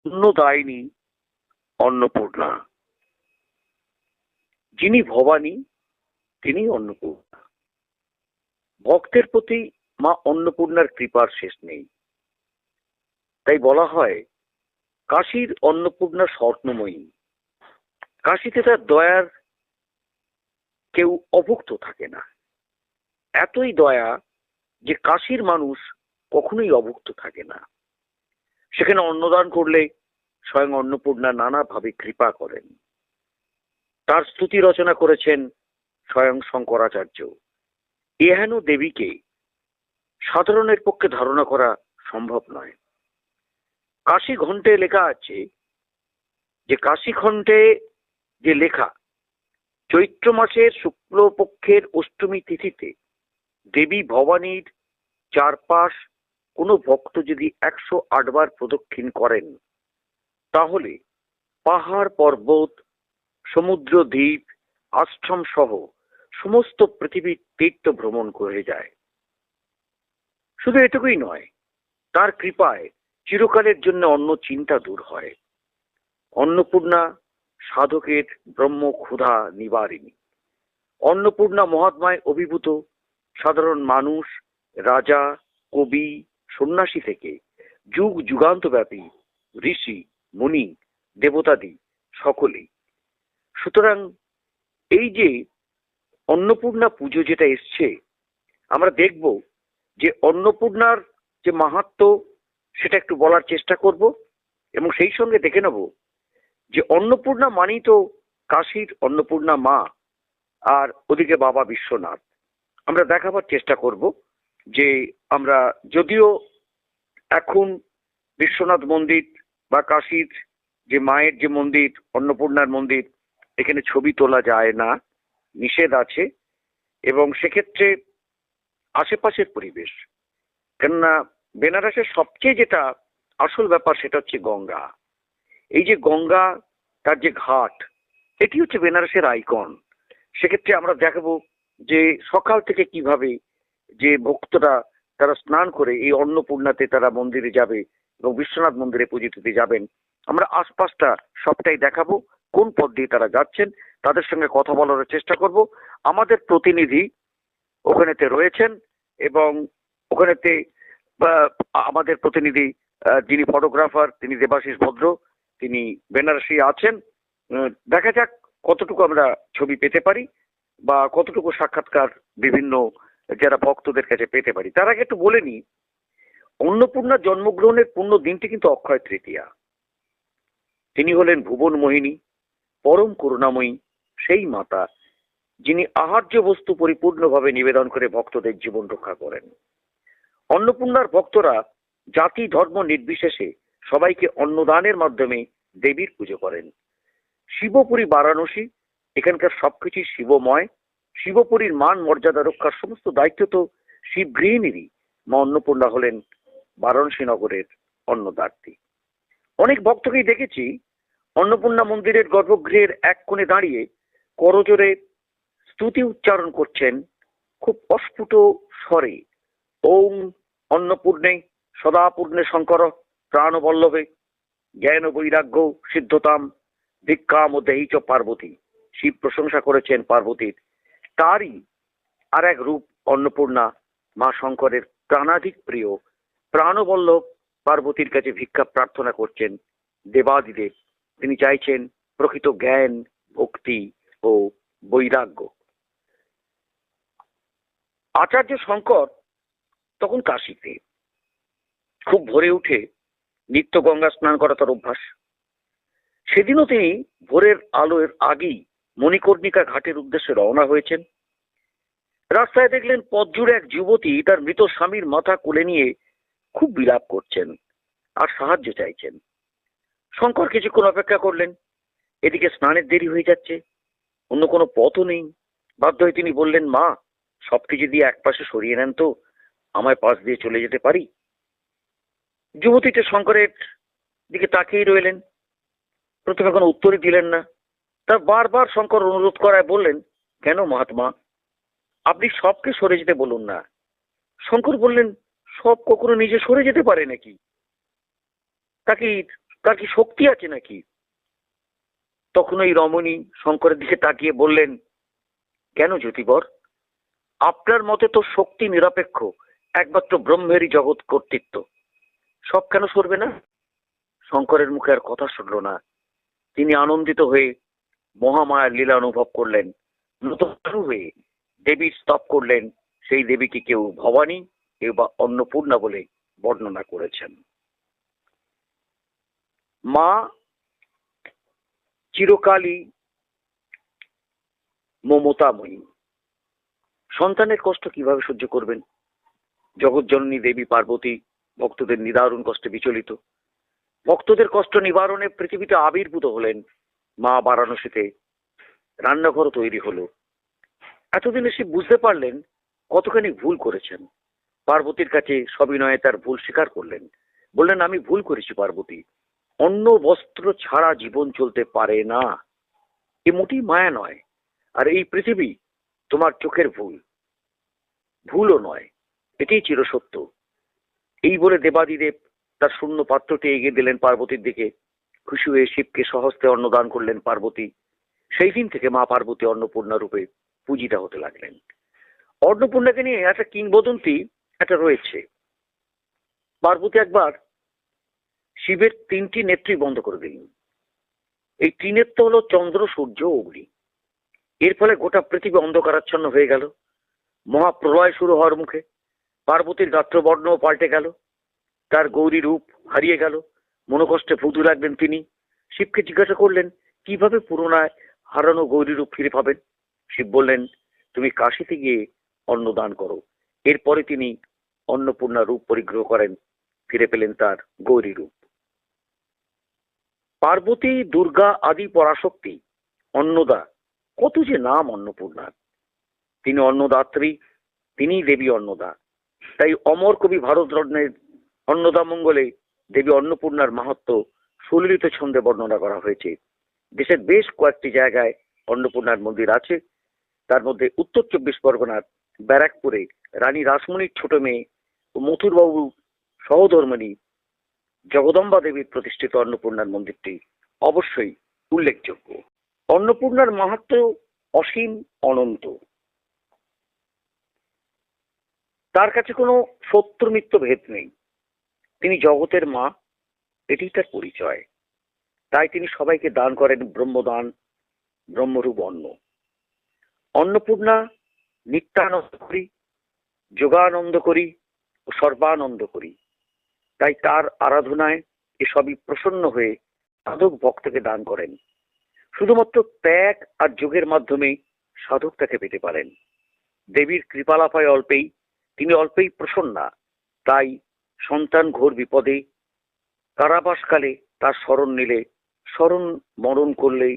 অন্নদায়িনী অন্নপূর্ণা। যিনি ভবানী তিনি অন্নপূর্ণা। ভক্তের প্রতি মা অন্নপূর্ণার কৃপার শেষ নেই। তাই বলা হয় কাশীর অন্নপূর্ণা স্বর্ণময়ী। কাশীতে তার দয়ার কেউ অভুক্ত থাকে না। এতই দয়া যে কাশীর মানুষ কখনোই অভুক্ত থাকে না। সেখানে অন্নদান করলে স্বয়ং অন্নপূর্ণা নানাভাবে কৃপা করেন। তার স্তুতি রচনা করেছেন স্বয়ং শঙ্করাচার্য। এহেন দেবীকে সাধারণের পক্ষে ধারণা করা সম্ভব নয়। কাশী ঘণ্টে লেখা আছে যে কাশী খণ্ডে যে লেখা চৈত্র মাসের শুক্লপক্ষের অষ্টমী তিথিতে দেবী ভবানীর চারপাশ কোনো ভক্ত যদি 108 বার প্রদক্ষিণ করেন তাহলে পাহাড় পর্বত সমুদ্র দ্বীপ আশ্রম সহ সমস্ত পৃথিবীর তীর্থ ভ্রমণ করে যায়। শুধু এটুকুই নয়, তার কৃপায় চিরকালের জন্য অন্য চিন্তা দূর হয়। অন্নপূর্ণা সাধকের ব্রহ্ম ক্ষুধা নিবারিণী। অন্নপূর্ণা মহাত্মায় অভিভূত সাধারণ মানুষ, রাজা, কবি, সন্ন্যাসী থেকে যুগ যুগান্তব্যাপী ঋষি, মুনি, দেবতাদি সকলেই। সুতরাং এই যে অন্নপূর্ণা পুজো যেটা এসছে, আমরা দেখব যে অন্নপূর্ণার যে মাহাত্ম্য সেটা একটু বলার চেষ্টা করব এবং সেই সঙ্গে দেখে নেব যে অন্নপূর্ণা মানেই তো কাশীর অন্নপূর্ণা মা আর ওদিকে বাবা বিশ্বনাথ। আমরা দেখাবার চেষ্টা করব যে আমরা যদিও এখন বিশ্বনাথ মন্দির বা কাশীর যে মায়ের যে মন্দির অন্নপূর্ণার মন্দির এখানে ছবি তোলা যায় না, নিষেধ আছে, এবং সেক্ষেত্রে আশেপাশের পরিবেশ, কেননা বেনারসের সবচেয়ে যেটা আসল ব্যাপার সেটা হচ্ছে গঙ্গা। এই যে গঙ্গা, তার যে ঘাট, এটি হচ্ছে বেনারসের আইকন। সেক্ষেত্রে আমরা দেখাবো যে সকাল থেকে কিভাবে যে ভক্তরা তারা স্নান করে এই অন্নপূর্ণাতে তারা মন্দিরে যাবে এবং বিশ্বনাথ মন্দিরে পুজো দিতে যাবেন। আমরা আশপাশটা সবটাই দেখাবো, কোন পথ দিয়ে তারা যাচ্ছেন তাদের সঙ্গে কথা বলার চেষ্টা করব। আমাদের প্রতিনিধি ওখানেতে রয়েছেন এবং ওখানেতে আমাদের প্রতিনিধি যিনি ফটোগ্রাফার তিনি দেবাশিস ভদ্র, তিনি বেনারসি আছেন। দেখা যাক কতটুকু আমরা ছবি পেতে পারি বা কতটুকু সাক্ষাৎকার বিভিন্ন যারা ভক্তদের কাছে পেতে পারি। তার আগে একটু বলে নিই, অন্নপূর্ণার জন্মগ্রহণের পূর্ণ দিনটি কিন্তু অক্ষয় তৃতীয়া। তিনি হলেন ভুবন মোহিনী, পরম করুণাময়ী সেই মাতা যিনি আহার্য বস্তু পরিপূর্ণভাবে নিবেদন করে ভক্তদের জীবন রক্ষা করেন। অন্নপূর্ণার ভক্তরা জাতি ধর্ম নির্বিশেষে সবাইকে অন্নদানের মাধ্যমে দেবীর পুজো করেন। শিবপুরী বারাণসী, এখানকার সবকিছুই শিবময়। শিবপুরীর মান মর্যাদা রক্ষার সমস্ত দায়িত্ব তো শিবগৃহিণীরই। মা অন্নপূর্ণা হলেন বারাণসী নগরের অন্নদাত্রী। অনেক ভক্তকেই দেখেছি অন্নপূর্ণা মন্দিরের গর্ভগৃহের এক কোণে দাঁড়িয়ে করজোরে স্তুতি উচ্চারণ করছেন খুব অস্ফুট স্বরে। ওম অন্নপূর্ণে সদাপূর্ণে শঙ্কর প্রাণবল্লভে জ্ঞান বৈরাগ্য সিদ্ধতাম ভিক্ষাম ও দেহি চ পার্বতী। শিব প্রশংসা করেছেন পার্বতীর। তারই আর এক রূপ অন্নপূর্ণা, মা শঙ্করের প্রাণাধিক প্রিয় প্রাণবল্লভ পার্বতীর কাছে ভিক্ষা প্রার্থনা করছেন দেবাদিদেব। তিনি চাইছেন প্রকৃত জ্ঞান, ভক্তি ও বৈরাগ্য। আচার্য শঙ্কর তখন কাশীতে। খুব ভোরে উঠে নিত্য গঙ্গা স্নান করা তার অভ্যাস। সেদিনও তিনি ভোরের আলোর আগেই মণিকর্ণিকা ঘাটের উদ্দেশ্যে রওনা হয়েছেন। রাস্তায় দেখলেন পথ জুড়ে এক যুবতী তার মৃত স্বামীর মাথা কোলে নিয়ে খুব বিলাপ করছেন আর সাহায্য চাইছেন। শঙ্কর কিছুক্ষণ অপেক্ষা করলেন। এদিকে স্নানের দেরি হয়ে যাচ্ছে, অন্য কোনো পথও নেই। বাধ্য হয়ে তিনি বললেন, মা সবকিছু দিয়ে এক পাশে সরিয়ে নেন তো, আমায় পাশ দিয়ে চলে যেতে পারি। যুবতীটা শঙ্করের দিকে তাকিয়ে রইলেন, প্রথমে কোনো উত্তরই দিলেন না। তার বারবার শঙ্কর অনুরোধ করায় বললেন, কেন মহাত্মা, আপনি সবকে সরে যেতে বলুন না। শঙ্কর বললেন, সব কখনো নিজে সরে যেতে পারে নাকি? তাকে তার কি শক্তি আছে নাকি? তখন ওই রমণী শঙ্করের দিকে তাকিয়ে বললেন, কেন জ্যোতিবর, আপনার মতে তো শক্তি নিরপেক্ষ, একমাত্র ব্রহ্মেরই জগৎ কর্তৃত্ব, সব কেন সরবে না? শঙ্করের মুখে আর কথা শুনল না। তিনি আনন্দিত হয়ে মহামায়ার লীলা অনুভব করলেন। নতুন হয়ে দেবীর স্তব করলেন। সেই দেবীকে কেউ ভবানী, কেউ বা অন্নপূর্ণা বলে বর্ণনা করেছেন। মা চিরকালই মমতাময়ী। সন্তানের কষ্ট কিভাবে সহ্য করবেন? জগৎজননী দেবী পার্বতী ভক্তদের নিদারুণ কষ্টে বিচলিত। ভক্তদের কষ্ট নিবারণে পৃথিবীতে আবির্ভূত হলেন। মা বারাণসীতে রান্নাঘর তৈরি হলো। এতদিনে সে বুঝতে পারলেন কতখানি ভুল করেছেন। পার্বতীর কাছে সবিনয়ে তার ভুল স্বীকার করলেন। বললেন, আমি ভুল করেছি পার্বতী, অন্ন বস্ত্র ছাড়া জীবন চলতে পারে না। এ মোটেই মায়া নয়, আর এই পৃথিবী তোমার চোখের ভুল, ভুলও নয়, এটাই চিরসত্য। এই বলে দেবাদিদেব তার শূন্য পাত্রটি এগিয়ে দিলেন পার্বতীর দিকে। খুশি হয়ে শিবকে সহস্তে অন্নদান করলেন পার্বতী। সেই দিন থেকে মা পার্বতী অন্নপূর্ণা রূপে পূজিতা হতে লাগলেন। অন্নপূর্ণাকে নিয়ে একটা কিংবদন্তি একটা রয়েছে। পার্বতী একবার শিবের 3টি নেত্রী বন্ধ করে দিলেন। এই ত্রিনেত্র হলো চন্দ্র, সূর্য, অগ্নি। এর ফলে গোটা পৃথিবী অন্ধকারাচ্ছন্ন হয়ে গেল। মহাপ্রলয় শুরু হওয়ার মুখে। পার্বতীর গাত্রবর্ণও পাল্টে গেল। তার গৌরী রূপ হারিয়ে গেল। মনোকষ্টে ভুগতে লাগলেন তিনি। শিবকে জিজ্ঞাসা করলেন, কিভাবে পুনরায় হারানো গৌরী রূপ ফিরে পাবেন? শিব বললেন, তুমি কাশীতে গিয়ে অন্নদান করো। এরপরে তিনি অন্নপূর্ণা রূপ পরিগ্রহ করেন, ফিরে পেলেন তার গৌরী রূপ। পার্বতী, দুর্গা আদি পরাশক্তি, অন্নদা, কত যে নাম অন্নপূর্ণার। তিনি অন্নদাত্রী, তিনিই দেবী অন্নদা। তাই অমর কবি ভারতরত্নের অন্নদা মঙ্গলে দেবী অন্নপূর্ণার মাহাত্ম্য সুললিত ছন্দে বর্ণনা করা হয়েছে। দেশের বেশ কয়েকটি জায়গায় অন্নপূর্ণার মন্দির আছে। তার মধ্যে উত্তর 24 পরগনার ব্যারাকপুরে রানী রাসমণির ছোট মেয়ে ও মথুরবাবু সহধর্মিণী জগদম্বা দেবীর প্রতিষ্ঠিত অন্নপূর্ণার মন্দিরটি অবশ্যই উল্লেখযোগ্য। অন্নপূর্ণার মাহাত্ম্য অসীম, অনন্ত। তার কাছে কোনো সত্য মিথ্য ভেদ নেই। তিনি জগতের মা, এটি তার পরিচয়। তাই তিনি সবাইকে দান করেন ব্রহ্মদান, ব্রহ্মরূপ অন্ন। অন্নপূর্ণা নিত্যানন্দ করি, যোগানন্দ করি ও সর্বানন্দ করি। তাই তার আরাধনায় এসবই প্রসন্ন হয়ে সাধক ভক্তকে দান করেন। শুধুমাত্র ত্যাগ আর যোগের মাধ্যমে সাধক তাকে পেতে পারেন। দেবীর কৃপালাপায় অল্পেই, তিনি অল্পেই প্রসন্না। তাই সন্তান ঘোর বিপদে কারাবাসকালে তার স্মরণ নিলে, স্মরণ মরণ করলেই,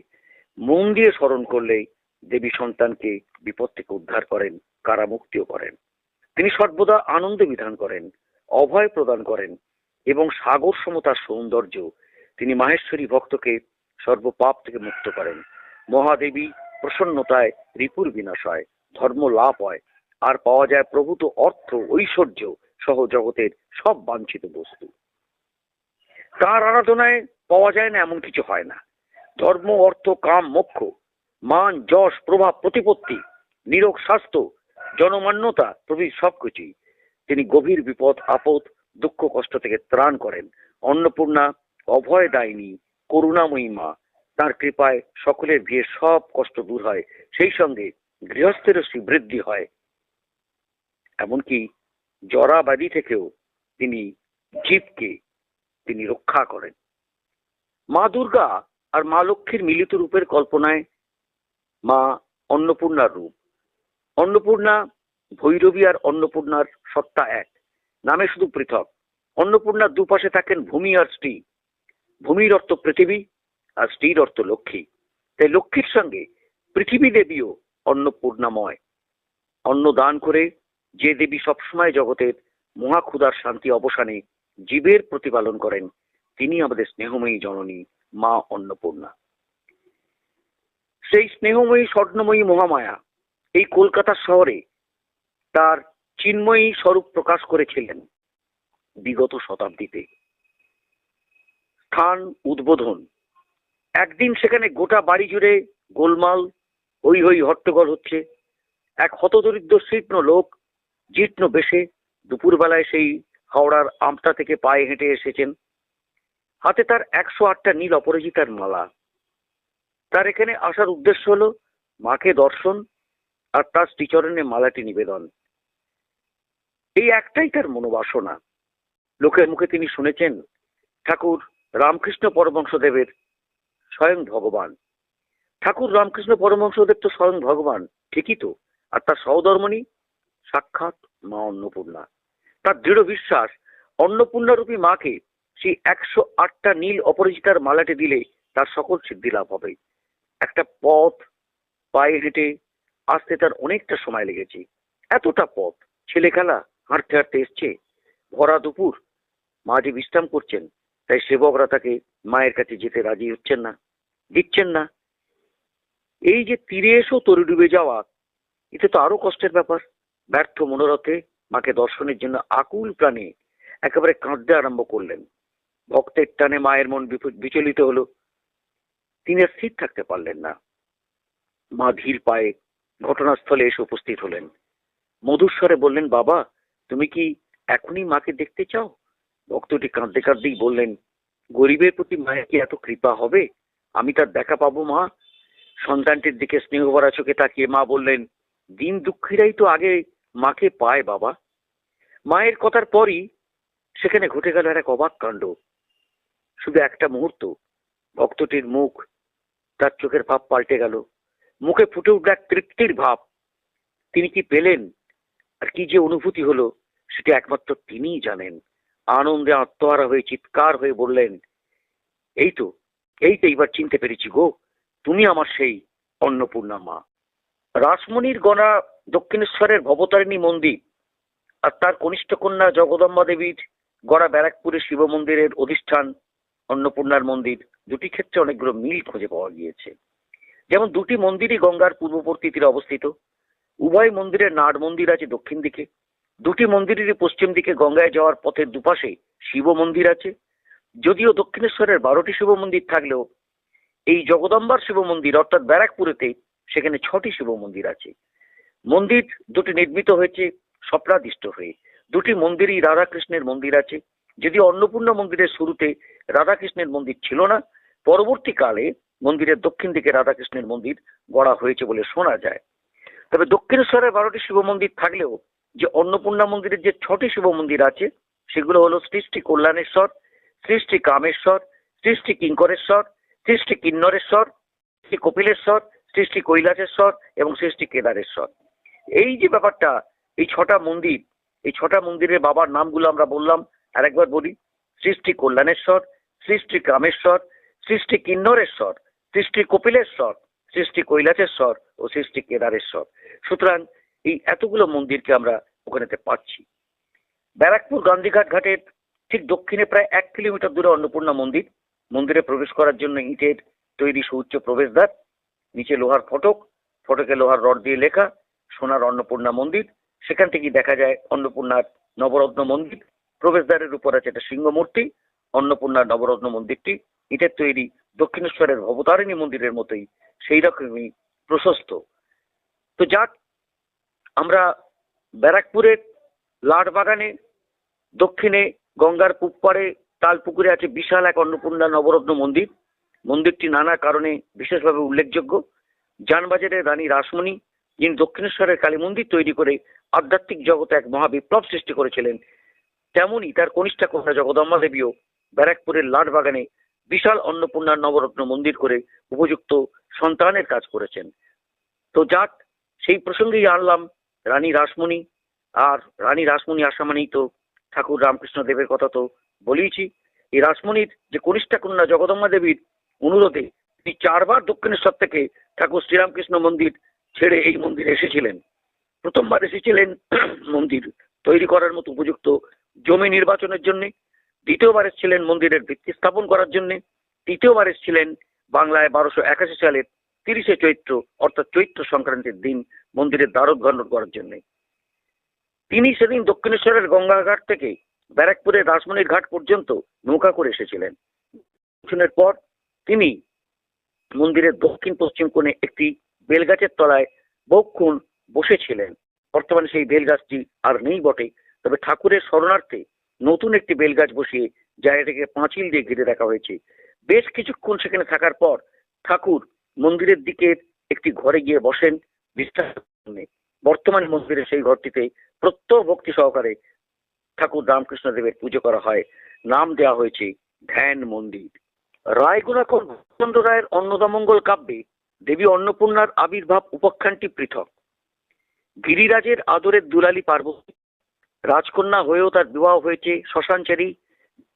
মন দিয়ে স্মরণ করলেই দেবী সন্তানকে বিপদ থেকে উদ্ধার করেন, কারামুক্তিও করেন। তিনি সর্বদা আনন্দ বিধান করেন, অভয় প্রদান করেন এবং সাগর সমতার সৌন্দর্য। তিনি মাহেশ্বরী ভক্তকে সর্বপাপ থেকে মুক্ত করেন। মহাদেবী প্রসন্নতায় রিপুর বিনাশ হয়, ধর্ম লাভ হয়, আর পাওয়া যায় প্রভূত অর্থ, ঐশ্বর্য সহ জগতের সব বাঞ্ছিত বস্তু। তার আরাধনায় পাওয়া যায় না এমন কিছু হয় না। ধর্ম, অর্থ, কাম, মোক্ষ, মান, যশ, প্রভাব, প্রতিপত্তি, নিরোগ স্বাস্থ্য, জনমান্যতা প্রভৃতি সবকিছুই তিনি গভীর বিপদ আপদ, দুঃখ কষ্ট থেকে ত্রাণ করেন। অন্নপূর্ণা অভয় দায়িনী, করুণাময়ী মা। তার কৃপায় সকলের বিয়ে সব কষ্ট দূর হয়, সেই সঙ্গে গৃহস্থেরও শ্রীবৃদ্ধি হয়। এমনকি জরা ব্যাধি থেকেও তিনি জীবকে তিনি রক্ষা করেন। মা দুর্গা আর মা লক্ষ্মীর মিলিত রূপের কল্পনায় মা অন্নপূর্ণার রূপ। অন্নপূর্ণা ভৈরবী আর অন্নপূর্ণার সত্তা এক, নামে শুধু পৃথক। অন্নপূর্ণার দুপাশে থাকেন ভূমি আর শ্রী। ভূমির অর্থ পৃথিবী আর শ্রীর অর্থ লক্ষ্মী। তাই লক্ষ্মীর সঙ্গে পৃথিবী দেবীও অন্নপূর্ণাময়। অন্ন দান করে যে দেবী সবসময় জগতের মহাক্ষুধার শান্তি অবসানে জীবের প্রতিপালন করেন, তিনি আমাদের স্নেহময়ী জননী মা অন্নপূর্ণা। সেই স্নেহময়ী স্বর্ণময়ী মহামায়া এই কলকাতা শহরে তার চিন্ময়ী স্বরূপ প্রকাশ করেছিলেন বিগত শতাব্দীতে। স্থান উদ্বোধন। একদিন সেখানে গোটা বাড়ি জুড়ে গোলমাল, হই হই হট্টগোল হচ্ছে। এক হতদরিদ্র শীর্ণ লোক জীর্ণ বেশে দুপুরবেলায় সেই হাওড়ার আমটা থেকে পায়ে হেঁটে এসেছেন। হাতে তার 108টা নীল অপরাজিতার মালা। তার এখানে আসার উদ্দেশ্য হলো মাকে দর্শন আর তার শ্রীচরণে মালাটি নিবেদন। এই একটাই তার মনোবাসনা। লোকের মুখে তিনি শুনেছেন ঠাকুর রামকৃষ্ণ পরমহংসদেবের স্বয়ং ভগবান। ঠাকুর রামকৃষ্ণ পরমহংসদেব তো স্বয়ং ভগবান, ঠিকই তো। আর তার সহধর্মণী সাক্ষাৎ মা অন্নপূর্ণা। তার দৃঢ় বিশ্বাস অন্নপূর্ণারূপী মাকে সেই 108টা নীল অপরাজিতার মালাটি দিলে তার সকল সিদ্ধি লাভ হবে। একটা পথ পায়ে হেঁটে আসতে তার অনেকটা সময় লেগেছে। এতটা পথ ছেলে খেলা হাঁটতে হাঁটতে এসছে। ভরা দুপুর, মা যে বিশ্রাম করছেন, তাই সেবকরা তাকে মায়ের কাছে যেতে রাজি হচ্ছেন না, দিচ্ছেন না। এই যে তীরে এসেও তরি ডুবে যাওয়া, এটা তো আরো কষ্টের ব্যাপার। ব্যর্থ মনোরথে মাকে দর্শনের জন্য আকুল প্রাণে একেবারে কাঁদতে আরম্ভ করলেন। ভক্তের টানে মায়ের মন বিচলিত হলো। তিনি আর স্থির থাকতে পারলেন না। মা ধীর পায়ে ঘটনাস্থলে এসে উপস্থিত হলেন। মধুস্বরে বললেন, বাবা, তুমি কি এখনই মাকে দেখতে চাও? ভক্তটি কাঁদতে কাঁদতেই বললেন, গরিবের প্রতি মায়ের কি এত কৃপা হবে? আমি তার দেখা পাবো মা? সন্তানটির দিকে স্নেহ ভরা চোখে তাকিয়ে মা বললেন, দিন দুঃখীরাই তো আগে মাকে পায় বাবা। মায়ের কথার পরই সেখানে ঘটে গেল এক অবাক কাণ্ড। শুধু একটা মুহূর্ত ভক্তটির মুখ, তার চোখের ভাব পাল্টে গেল। মুখে ফুটে উঠল এক তৃপ্তির ভাব। তিনি কি পেলেন আর কি যে অনুভূতি হলো সেটা একমাত্র তিনিই জানেন। আনন্দে আত্মহারা হয়ে চিৎকার হয়ে বললেন, এই তো এইবার চিনতে পেরেছি গো, তুমি আমার সেই অন্নপূর্ণা মা। রাসমণির গণা দক্ষিণেশ্বরের ভবতারিণী মন্দির আর তার কনিষ্ঠ কন্যা জগদম্বা দেবীর গড়া ব্যারাকপুরের শিব মন্দিরের অধিষ্ঠান অন্নপূর্ণার মন্দির, দুটি ক্ষেত্রে অনেকগুলো মিল খুঁজে পাওয়া গিয়েছে। যেমন দুটি মন্দিরই গঙ্গার পূর্ববর্তী তীরে অবস্থিত। উভয় মন্দিরের নাট মন্দির আছে দক্ষিণ দিকে। দুটি মন্দিরেরই পশ্চিম দিকে গঙ্গায় যাওয়ার পথের দুপাশে শিব মন্দির আছে। যদিও দক্ষিণেশ্বরের 12টি শিব মন্দির থাকলেও এই জগদম্বার শিব মন্দির অর্থাৎ ব্যারাকপুরেতে সেখানে 6টি শিব মন্দির আছে। মন্দির দুটি নির্মিত হয়েছে স্বপ্নাদিষ্ট হয়ে। দুটি মন্দিরই রাধাকৃষ্ণের মন্দির আছে। যদিও অন্নপূর্ণা মন্দিরের শুরুতে রাধাকৃষ্ণের মন্দির ছিল না, পরবর্তীকালে মন্দিরের দক্ষিণ দিকে রাধাকৃষ্ণের মন্দির গড়া হয়েছে বলে শোনা যায়। তবে দক্ষিণেশ্বরে 12টি শিব মন্দির থাকলেও যে অন্নপূর্ণা মন্দিরের যে 6টি শিব মন্দির আছে সেগুলো হলো শ্রী শ্রী কল্যাণেশ্বর, শ্রী শ্রী কামেশ্বর, শ্রী শ্রী কিঙ্করেশ্বর, শ্রী শ্রী কিন্নরেশ্বর, শ্রী কপিলেশ্বর, শ্রী শ্রী কৈলাসেশ্বর এবং শ্রী শ্রী কেদারেশ্বর। এই যে ব্যাপারটা, এই 6টা মন্দির, এই 6টা মন্দিরের বাবার নামগুলো আমরা বললাম, আর একবার বলি। শ্রী শ্রী কল্যাণেশ্বর, শ্রী শ্রী কামেশ্বর, শ্রী শ্রী কিন্নরেশ্বর, শ্রী শ্রী কপিলেশ্বর, শ্রী শ্রী কৈলাসেশ্বর ও শ্রী শ্রী কেদারেশ্বর। সুতরাং এই এতগুলো মন্দিরকে আমরা ওখানেতে পাচ্ছি। ব্যারাকপুর গান্ধীঘাট ঘাটের ঠিক দক্ষিণে প্রায় 1 কিলোমিটার দূরে অন্নপূর্ণা মন্দির। মন্দিরে প্রবেশ করার জন্য ইটের তৈরি সুউচ্চ প্রবেশদ্বার, নিচে লোহার ফটক, ফটকে লোহার রড দিয়ে লেখা সোনার অন্নপূর্ণা মন্দির। সেখান থেকেই দেখা যায় অন্নপূর্ণার নবরত্ন মন্দির। প্রবেশদ্বারের উপর আছে একটা সিংহ মূর্তি। অন্নপূর্ণার নবরত্ন মন্দিরটি ইটের তৈরি দক্ষিণেশ্বরের ভবতারিণী মন্দিরের মতোই সেই রকমই প্রশস্ত। তো যাক, আমরা ব্যারাকপুরের লাট বাগানে দক্ষিণে গঙ্গার পূব পাড়ে তালপুকুরে আছে বিশাল এক অন্নপূর্ণা নবরত্ন মন্দির। মন্দিরটি নানা কারণে বিশেষভাবে উল্লেখযোগ্য। জানবাজারের রানী রাসমণি, যিনি দক্ষিণেশ্বরের কালী মন্দির তৈরি করে আধ্যাত্মিক জগতে এক মহাবিপ্লব সৃষ্টি করেছিলেন, তেমনি তার কনিষ্ঠা কন্যা জগদম্বা দেবীও ব্যারাকপুরের লাট বাগানে বিশাল অন্নপূর্ণার নবরত্ন মন্দির করে উপযুক্ত সন্তানের কাজ করেছেন। তো যাক, সেই প্রসঙ্গেই আনলাম রানী রাসমণি। আর রানী রাসমণি আসা মানেই তো ঠাকুর রামকৃষ্ণ দেবের কথা তো বলেইছি। এই রাসমণির যে কনিষ্ঠা কন্যা জগদম্বা দেবীর অনুরোধে তিনি 4 বার দক্ষিণেশ্বর থেকে ঠাকুর শ্রীরামকৃষ্ণ মন্দির ছেড়ে এই মন্দিরে এসেছিলেন। প্রথমবার এসেছিলেন মন্দির তৈরি করার মতো উপযুক্ত জমি নির্বাচনের জন্য, দ্বিতীয়বার এসেছিলেন মন্দিরের ভিত্তি স্থাপন করার জন্য, তৃতীয়বার এসেছিলেন বাংলায় 1281 সালের 30শে চৈত্র অর্থাৎ চৈত্র সংক্রান্তির দিন মন্দিরের দ্বারোদ্ঘাটন করার জন্য। তিনি সেদিন দক্ষিণেশ্বরের গঙ্গাঘাট থেকে ব্যারাকপুরের রাসমণির ঘাট পর্যন্ত নৌকা করে এসেছিলেন। পৌঁছানোর পর তিনি মন্দিরের দক্ষিণ পশ্চিম কোণে একটি বেলগাছের তলায় বহুক্ষণ বসেছিলেন। বর্তমানে সেই বেলগাছটি আর নেই বটে, তবে ঠাকুরের শরণার্থে নতুন একটি বেলগাছ বসিয়ে জায়গাটাকে পাঁচিল দিয়ে ঘিরে রাখা হয়েছে। বেশ কিছুক্ষণ সেখানে থাকার পর ঠাকুর মন্দিরের দিকের একটি ঘরে গিয়ে বসেন বিশ্রাম নিতে। বর্তমানে মন্দিরের সেই ঘরটিতে প্রত্যহ ভক্তি সহকারে ঠাকুর রামকৃষ্ণ দেবের পুজো করা হয়। নাম দেওয়া হয়েছে ধ্যান মন্দির। রায়গুণাকর ভূপেন্দ্র রায়ের অন্নদামঙ্গল কাব্যে দেবী অন্নপূর্ণার আবির্ভাব উপাখ্যানটি পৃথক। গিরিরাজের আদরের দুলালী পার্বতী রাজকন্যা হয়েও তার বিবাহ হয়েছে শ্মশানচারী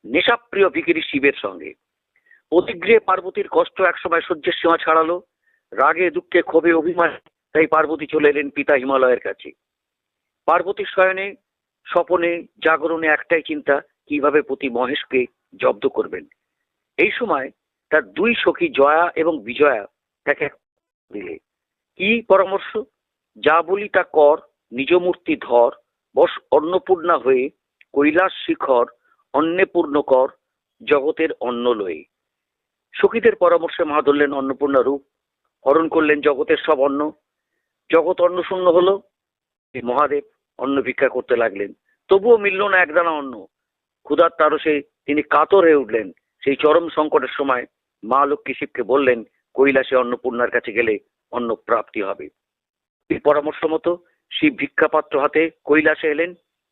নেশাপ্রিয় ভিখিরি শিবের সঙ্গে। অতিগৃহে পার্বতীর কষ্ট একসময় সহ্যের সীমা ছাড়ালো। রাগে দুঃখে ক্ষোভে অভিমান, তাই পার্বতী চলে এলেন পিতা হিমালয়ের কাছে। পার্বতীর শয়নে স্বপনে জাগরণে একটাই চিন্তা, কিভাবে পতি মহেশকে জব্দ করবেন। এই সময় তার দুই সখী জয়া এবং বিজয়া তাকে দিলে। কি পরামর্শ? যা বলি তা কর, নিজ মূর্তি ধর, বস অন্নপূর্ণা হয়ে, কৈলাস শিখর অন্নে পূর্ণ কর, জগতের অন্ন লয়ে। সখীদের পরামর্শে মা ধরলেন অন্নপূর্ণা রূপ, হরণ করলেন জগতের সব অন্ন। জগৎ অন্ন শূন্য হলো। মহাদেব অন্ন ভিক্ষা করতে লাগলেন, তবুও মিলল না একদানা অন্ন। ক্ষুধার তারসে তিনি কাতর হয়ে উঠলেন। সেই চরম সংকটের সময় মা লক্ষ্মী শিবকে বললেন, কৈলাসে অন্নপূর্ণার কাছে গেলে অন্ন প্রাপ্তি হবে। এই পরামর্শ মতো শিব ভিক্ষাপাত্র হাতে কৈলাসে এলেন।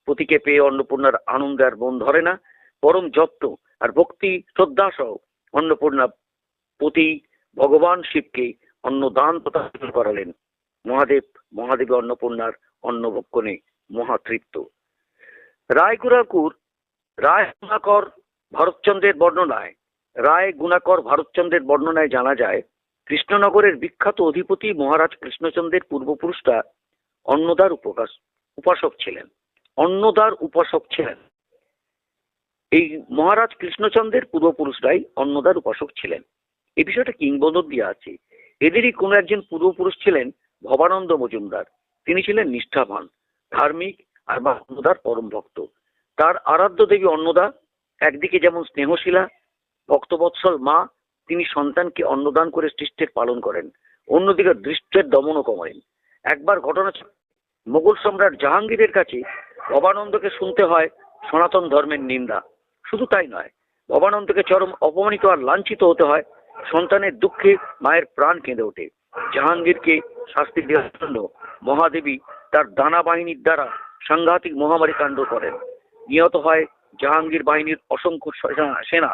পতিকে পেয়ে অন্নপূর্ণার আনন্দ আর মন ধরে না। পরম যত্ন আর ভক্তি শ্রদ্ধা সহ অন্নপূর্ণা পতি ভগবান শিবকে অন্নদান প্রদান করালেন। মহাদেবী অন্নপূর্ণার অন্নভক্ষণে মহাতৃপ্ত। রায় গুণাকর ভারতচন্দ্রের বর্ণনায় জানা যায়, কৃষ্ণনগরের বিখ্যাত অধিপতি মহারাজ কৃষ্ণচন্দ্রের পূর্বপুরুষরা অন্নদার উপাসক ছিলেন। এই মহারাজ কৃষ্ণচন্দ্রের পূর্বপুরুষরাই অন্নদার উপাসক ছিলেন। এই বিষয়টা কিংবদন্তি আছে। এদেরই কোন একজন পূর্বপুরুষ ছিলেন ভবানন্দ মজুমদার। তিনি ছিলেন নিষ্ঠাবান, ধার্মিক আর অন্নদার পরম ভক্ত। তার আরাধ্য দেবী অন্নদা একদিকে যেমন স্নেহশীলা ভক্তবৎসল মা, তিনি সন্তানকে অন্নদান করে সৃষ্টির পালন করেন, অন্যদিকে দৃষ্টের দমনও করেন। একবার ঘটনা মোগল সম্রাট জাহাঙ্গীরের কাছে ভবানন্দকে শুনতে হয় সনাতন ধর্মের নিন্দা। শুধু তাই নয়, ভবানন্দকে চরম অপমানিত আর লাঞ্ছিত হতে হয়। সন্তানের দুঃখে মায়ের প্রাণ কেঁদে ওঠে। জাহাঙ্গীরকে শাস্তি দেওয়ার জন্য মহাদেবী তার দানা বাহিনীর দ্বারা সাংঘাতিক মহামারী কাণ্ড করেন। নিহত হয় জাহাঙ্গীর বাহিনীর অসংখ্য সেনা।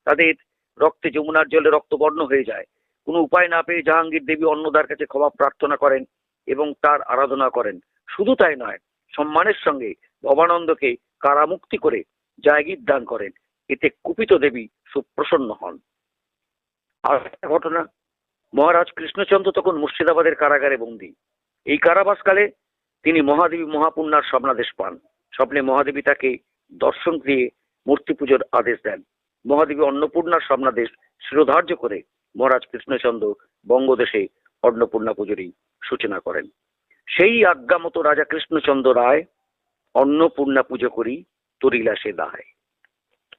তাদের রক্তে যমুনার জলে রক্তবর্ণ হয়ে যায়। কোনো উপায় না পেয়ে জাহাঙ্গীর দেবী অন্নদার কাছে ক্ষমা প্রার্থনা করেন এবং তার আরাধনা করেন। শুধু তাই নয়, সম্মানের সঙ্গে ভবানন্দকে কারামুক্তি করে জায়গির দান করেন। এতে কুপিত দেবী সুপ্রসন্ন হন। আর একটা ঘটনা, মহারাজ কৃষ্ণচন্দ্র তখন মুর্শিদাবাদের কারাগারে বন্দী। এই কারাবাসকালে তিনি মহাদেবী মহাপূর্ণার স্বপ্নাদেশ পান। স্বপ্নে মহাদেবী তাকে দর্শন দিয়ে মূর্তি পুজোর আদেশ দেন। মহাদেবী অন্নপূর্ণার স্বপ্নাদেশ শিরোধার্য করে মহারাজ কৃষ্ণচন্দ্র বঙ্গদেশে অন্নপূর্ণা পুজোরই সূচনা করেন। সেই আজ্ঞা মতো রাজা কৃষ্ণচন্দ্র রায় অন্নপূর্ণা পুজো করি তরিলা সে দায়।